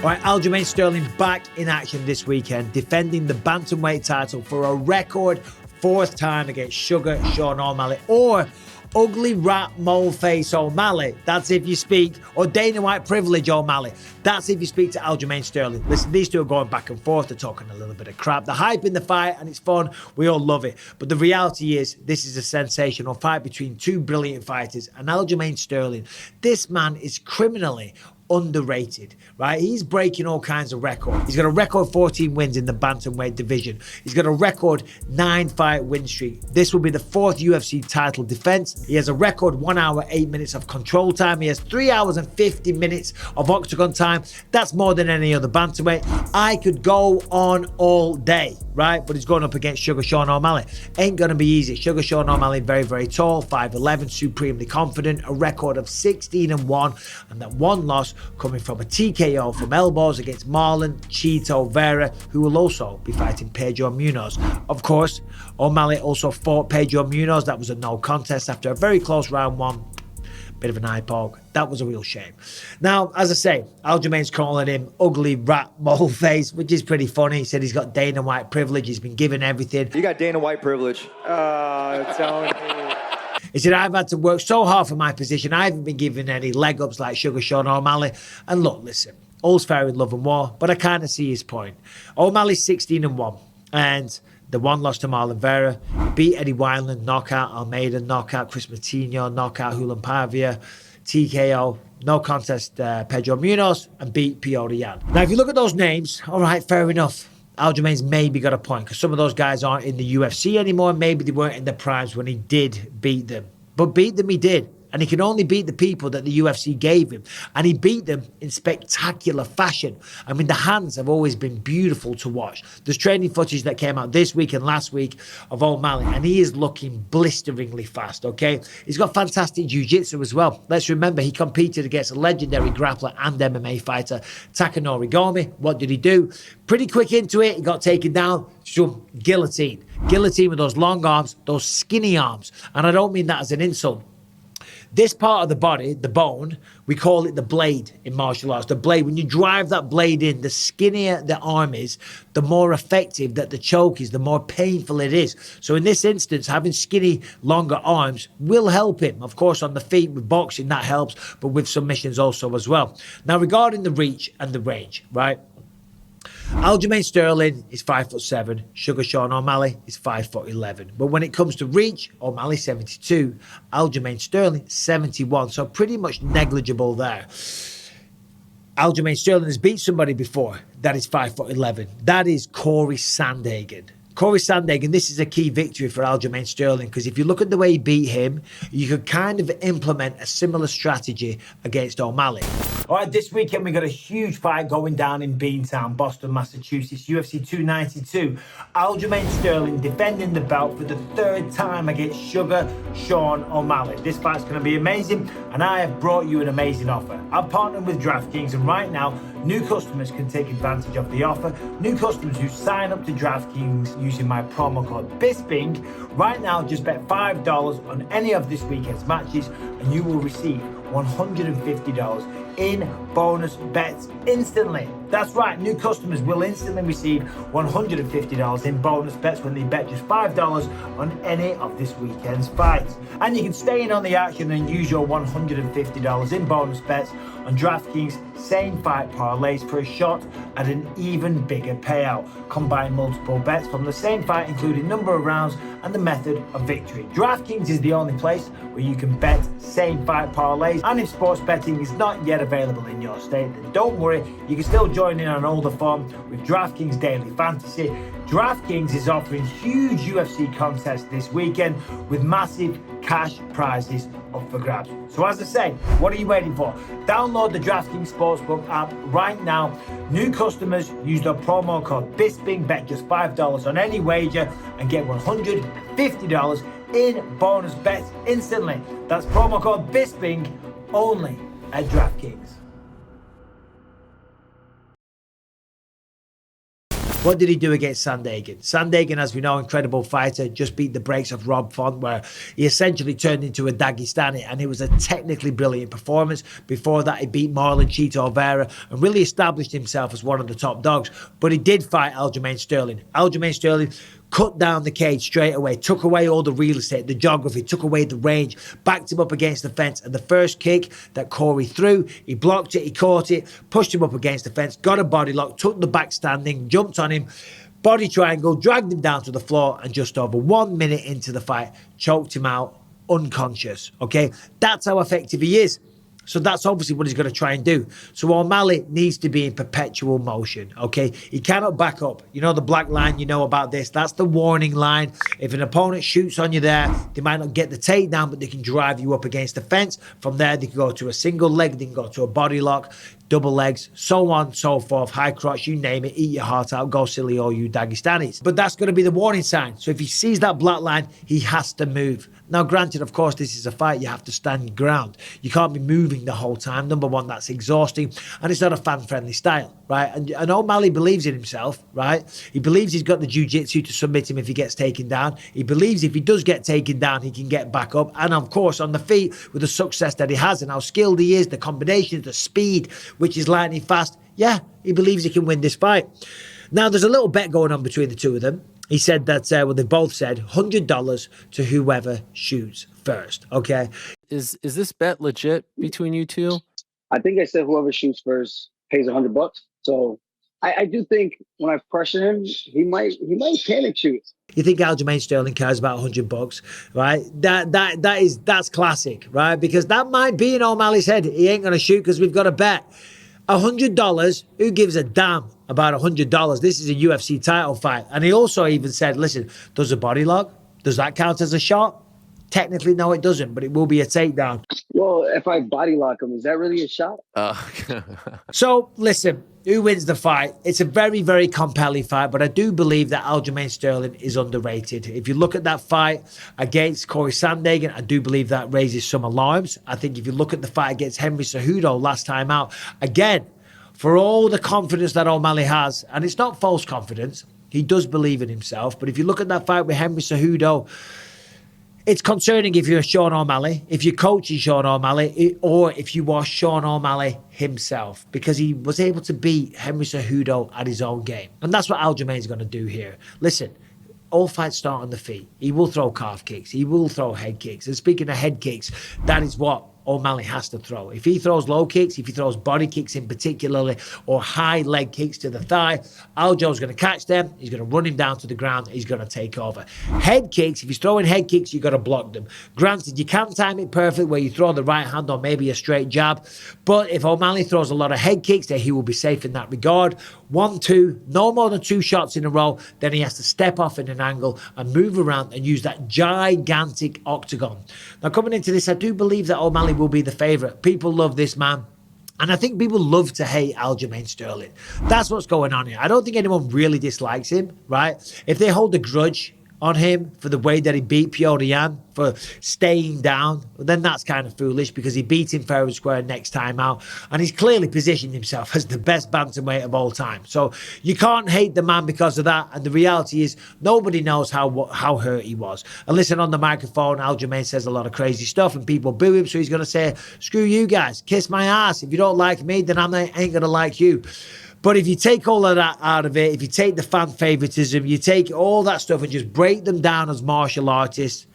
Right, Aljamain Sterling back in action this weekend, defending the bantamweight title for a record fourth time against Sugar Sean O'Malley, or Ugly Rat Mole Face O'Malley. That's if you speak, or Dana White Privilege O'Malley. That's if you speak to Aljamain Sterling. Listen, these two are going back and forth. They're talking a little bit of crap. They're hyping the fight and it's fun. We all love it. But the reality is, this is a sensational fight between two brilliant fighters. And Aljamain Sterling, this man is criminally underrated, right? He's breaking all kinds of records. He's got a record 14 wins in the bantamweight division. He's got a record 9-fight win streak. This will be the fourth UFC title defense. He has a record 1 hour 8 minutes of control time. He has 3 hours and 50 minutes of octagon time. That's more than any other bantamweight. I could go on all day, right? But he's going up against Sugar Sean O'Malley. Ain't gonna be easy. Sugar Sean O'Malley, very, very tall, 5'11", supremely confident, a record of 16-1, and that one loss coming from a TKO from elbows against Marlon Chito Vera, who will also be fighting Pedro Munoz. Of course, O'Malley also fought Pedro Munoz. That was a no contest after a very close round one. Bit of an eye poke. That was a real shame. Now, as I say, Aljamain's calling him Ugly Rat Mole Face, which is pretty funny. He said he's got Dana White privilege. He's been given everything. You got Dana White privilege. Telling me. He said, I've had to work so hard for my position. I haven't been given any leg ups like Sugar Sean O'Malley. And look, listen, all's fair in love and war, but I kind of see his point. O'Malley's 16-1, and the one loss to Marlon Vera, beat Eddie Wineland, knockout, Almeida, knockout, Chris Matinho, knockout, Julian Pavia, TKO, no contest, Pedro Munoz, and beat Piotr Jan. Now, if you look at those names, all right, fair enough. Aljamain's maybe got a point because some of those guys aren't in the UFC anymore. Maybe they weren't in their primes when he did beat them. But beat them he did. And he can only beat the people that the UFC gave him. And he beat them in spectacular fashion. I mean, the hands have always been beautiful to watch. There's training footage that came out this week and last week of O'Malley, and he is looking blisteringly fast, okay? He's got fantastic jiu-jitsu as well. Let's remember, he competed against a legendary grappler and MMA fighter, Takanori Gomi. What did he do? Pretty quick into it, he got taken down, some guillotine. Guillotine with those long arms, those skinny arms. And I don't mean that as an insult. This part of the body, the bone, we call it the blade in martial arts. The blade, when you drive that blade in, the skinnier the arm is, the more effective that the choke is, the more painful it is. So in this instance, having skinny, longer arms will help him. Of course, on the feet with boxing, that helps, but with submissions also as well. Now, regarding the reach and the range, right? Aljamain Sterling is 5'7", Sugar Sean O'Malley is 5'11". But when it comes to reach, O'Malley 72, Aljamain Sterling 71. So pretty much negligible there. Aljamain Sterling has beat somebody before that is 5'11". That is Corey Sandhagen. Corey Sandhagen, this is a key victory for Aljamain Sterling because if you look at the way he beat him, you could kind of implement a similar strategy against O'Malley. All right, this weekend we got a huge fight going down in Beantown, Boston, Massachusetts, UFC 292. Aljamain Sterling defending the belt for the third time against Sugar Sean O'Malley. This fight's going to be amazing, and I have brought you an amazing offer. I've partnered with DraftKings, and right now, new customers can take advantage of the offer. New customers who sign up to DraftKings using my promo code Bisping, right now just bet $5 on any of this weekend's matches, and you will receive $150 in bonus bets instantly. That's right, new customers will instantly receive $150 in bonus bets when they bet just $5 on any of this weekend's fights. And you can stay in on the action and use your $150 in bonus bets on DraftKings same fight parlays for a shot at an even bigger payout. Combine multiple bets from the same fight, including number of rounds and the method of victory. DraftKings is the only place where you can bet same fight parlays, and if sports betting is not yet available in your state, then don't worry, you can still join in on all the fun with DraftKings Daily Fantasy. DraftKings is offering huge UFC contests this weekend with massive cash prizes up for grabs. So as I say, what are you waiting for? Download the DraftKings Sportsbook app right now. New customers use the promo code Bisping, bet just $5 on any wager and get $150 in bonus bets instantly. That's promo code Bisping only at DraftKings. What did he do against Sandhagen? Sandhagen, as we know, incredible fighter, just beat the brakes of Rob Font, where he essentially turned into a Dagestani, and it was a technically brilliant performance. Before that, he beat Marlon Chito Vera and really established himself as one of the top dogs. But he did fight Aljamain Sterling. Aljamain Sterling cut down the cage straight away, took away all the real estate, the geography, took away the range, backed him up against the fence, and the first kick that Corey threw, he blocked it, he caught it, pushed him up against the fence, got a body lock, took the back standing, jumped on him, body triangle, dragged him down to the floor, and just over 1 minute into the fight, choked him out unconscious, okay? That's how effective he is. So that's obviously what he's going to try and do. So O'Malley needs to be in perpetual motion, okay? He cannot back up. You know the black line, you know about this. That's the warning line. If an opponent shoots on you there, they might not get the takedown, but they can drive you up against the fence. From there, they can go to a single leg, they can go to a body lock, double legs, so on, so forth, high crotch, you name it, eat your heart out, go silly all you Dagestanis. But that's going to be the warning sign. So if he sees that black line, he has to move. Now, granted, of course, this is a fight. You have to stand your ground. You can't be moving the whole time. Number one, that's exhausting, and it's not a fan-friendly style, right? And O'Malley believes in himself, right? He believes he's got the jiu-jitsu to submit him if he gets taken down. He believes if he does get taken down, he can get back up. And, of course, on the feet, with the success that he has and how skilled he is, the combinations, the speed, which is lightning fast, yeah, he believes he can win this fight. Now, there's a little bet going on between the two of them. He said that, they both said $100 to whoever shoots first, okay? Is this bet legit between you two? I think I said whoever shoots first pays $100. So I do think when I pressure him, he might panic shoot. You think Aljamain Sterling cares about $100, right? That's classic, right? Because that might be in O'Malley's head. He ain't gonna shoot because we've got a bet. $100, who gives a damn about $100? This is a UFC title fight. And he also even said, listen, does a body lock, does that count as a shot? Technically, no, it doesn't, but it will be a takedown. Well, if I body lock him, is that really a shot? So, listen, who wins the fight? It's a very, very compelling fight, but I do believe that Aljamain Sterling is underrated. If you look at that fight against Corey Sandhagen, I do believe that raises some alarms. I think if you look at the fight against Henry Cejudo last time out, again, for all the confidence that O'Malley has, and it's not false confidence, he does believe in himself, but if you look at that fight with Henry Cejudo, it's concerning if you're Sean O'Malley, if you're coaching Sean O'Malley, or if you are Sean O'Malley himself, because he was able to beat Henry Cejudo at his own game. And that's what Aljamain's going to do here. Listen, all fights start on the feet. He will throw calf kicks. He will throw head kicks. And speaking of head kicks, that is what O'Malley has to throw. If he throws low kicks, if he throws body kicks in particularly, or high leg kicks to the thigh, Aljo's going to catch them. He's going to run him down to the ground. He's going to take over. Head kicks, if he's throwing head kicks, you've got to block them. Granted, you can't time it perfect where you throw the right hand or maybe a straight jab. But if O'Malley throws a lot of head kicks, then he will be safe in that regard. 1, 2, no more than 2 shots in a row. Then he has to step off in an angle and move around and use that gigantic octagon. Now, coming into this, I do believe that O'Malley will be the favourite. People love this man. And I think people love to hate Aljamain Sterling. That's what's going on here. I don't think anyone really dislikes him, right? If they hold a grudge on him for the way that he beat Piotr Jan, for staying down, then that's kind of foolish because he beat him fair and square next time out. And he's clearly positioned himself as the best bantamweight of all time. So you can't hate the man because of that. And the reality is nobody knows how hurt he was. And listen, on the microphone, Aljamain says a lot of crazy stuff and people boo him. So he's going to say, screw you guys, kiss my ass. If you don't like me, then I ain't going to like you. But if you take all of that out of it, if you take the fan favoritism, you take all that stuff and just break them down as martial artists,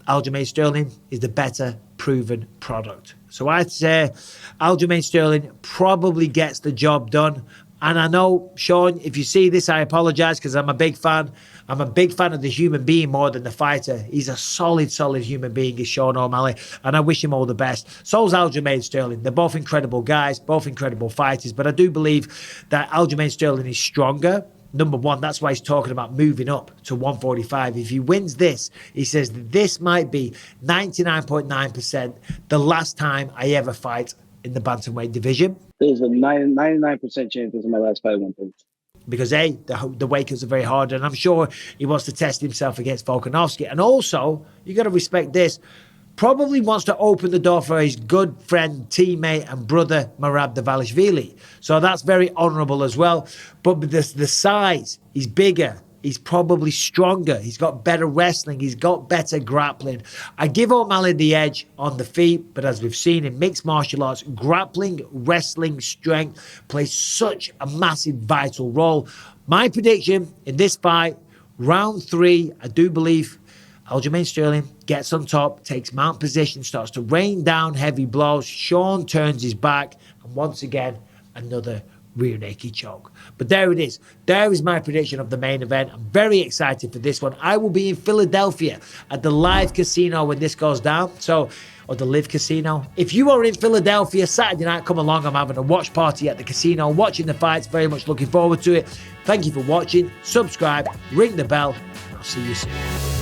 Aljamain Sterling is the better proven product. So I'd say Aljamain Sterling probably gets the job done. And I know, Sean, if you see this, I apologize because I'm a big fan. I'm a big fan of the human being more than the fighter. He's a solid human being, is Sean O'Malley, and I wish him all the best. So's Aljamain Sterling. They're both incredible guys, both incredible fighters, but I do believe that Aljamain Sterling is stronger. Number one, that's why he's talking about moving up to 145. If he wins this, he says that this might be 99.9% the last time I ever fight in the bantamweight division. There's a 99% chance this is my last fight. Because the weight cuts are very hard, and I'm sure he wants to test himself against Volkanovski. And also, you got to respect this. probably wants to open the door for his good friend, teammate, and brother, Merab Dvalishvili. So that's very honourable as well. But the size, he's bigger. He's probably stronger. He's got better wrestling. He's got better grappling. I give O'Malley the edge on the feet, but as we've seen in mixed martial arts, grappling, wrestling, strength plays such a massive, vital role. My prediction in this fight, round 3, I do believe Aljamain Sterling gets on top, takes mount position, starts to rain down heavy blows. Sean turns his back, and once again, another rear naked choke. But there it is. There is my prediction of the main event. I'm very excited for this one. I will be in Philadelphia at the Live Casino when this goes down. Or the Live Casino. If you are in Philadelphia Saturday night, come along. I'm having a watch party at the casino, watching the fights. Very much looking forward to it. Thank you for watching. Subscribe, ring the bell, and I'll see you soon.